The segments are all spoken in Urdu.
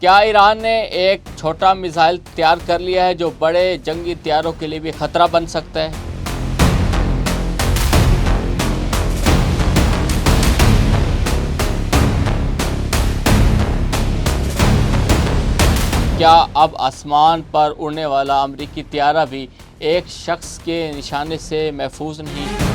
کیا ایران نے ایک چھوٹا میزائل تیار کر لیا ہے جو بڑے جنگی طیاروں کے لیے بھی خطرہ بن سکتا ہے؟ کیا اب آسمان پر اڑنے والا امریکی طیارہ بھی ایک شخص کے نشانے سے محفوظ نہیں؟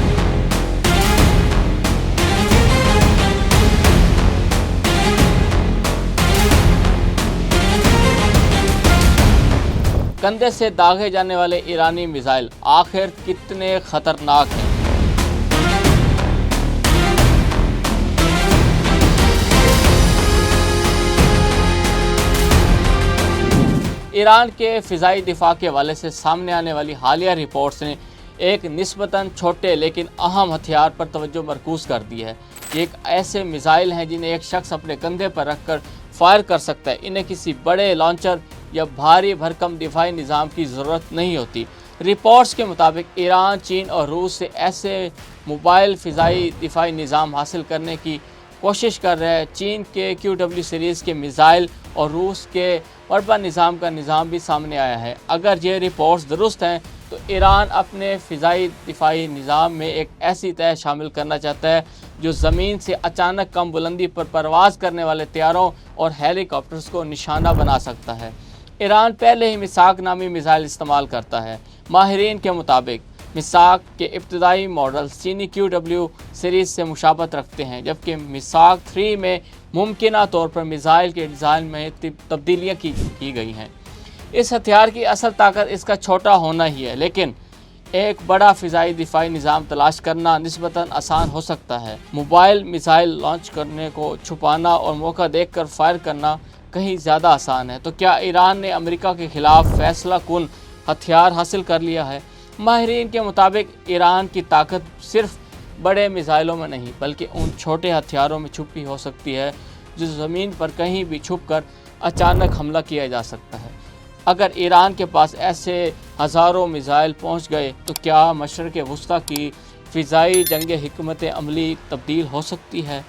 کندھے سے داغے جانے والے ایرانی میزائل آخر کتنے خطرناک ہیں؟ ایران کے فضائی دفاع کے حوالے سے سامنے آنے والی حالیہ رپورٹس نے ایک نسبتاً چھوٹے لیکن اہم ہتھیار پر توجہ مرکوز کر دی ہے۔ یہ ایک ایسے میزائل ہیں جنہیں ایک شخص اپنے کندھے پر رکھ کر فائر کر سکتا ہے۔ انہیں کسی بڑے لانچر یا بھاری بھرکم دفاعی نظام کی ضرورت نہیں ہوتی۔ رپورٹس کے مطابق ایران، چین اور روس سے ایسے موبائل فضائی دفاعی نظام حاصل کرنے کی کوشش کر رہے ہیں۔ چین کے QW سیریز کے میزائل اور روس کے مربع نظام کا نظام بھی سامنے آیا ہے۔ اگر یہ رپورٹس درست ہیں تو ایران اپنے فضائی دفاعی نظام میں ایک ایسی طرح شامل کرنا چاہتا ہے جو زمین سے اچانک کم بلندی پر پرواز کرنے والے طیاروں اور ہیلی کاپٹرز کو نشانہ بنا سکتا ہے۔ ایران پہلے ہی میثاق نامی میزائل استعمال کرتا ہے۔ ماہرین کے مطابق میثاق کے ابتدائی ماڈلز چینی QW سیریز سے مشابہت رکھتے ہیں، جبکہ میثاق 3 میں ممکنہ طور پر میزائل کے ڈیزائن میں تبدیلیاں کی گئی ہیں۔ اس ہتھیار کی اصل طاقت اس کا چھوٹا ہونا ہی ہے، لیکن ایک بڑا فضائی دفاعی نظام تلاش کرنا نسبتاً آسان ہو سکتا ہے۔ موبائل میزائل لانچ کرنے کو چھپانا اور موقع دیکھ کر فائر کرنا کہیں زیادہ آسان ہے۔ تو کیا ایران نے امریکہ کے خلاف فیصلہ کن ہتھیار حاصل کر لیا ہے؟ ماہرین کے مطابق ایران کی طاقت صرف بڑے میزائلوں میں نہیں بلکہ ان چھوٹے ہتھیاروں میں چھپی ہو سکتی ہے جو زمین پر کہیں بھی چھپ کر اچانک حملہ کیا جا سکتا ہے۔ اگر ایران کے پاس ایسے ہزاروں میزائل پہنچ گئے تو کیا مشرق وسطیٰ کی فضائی جنگ حکمت عملی تبدیل ہو سکتی ہے؟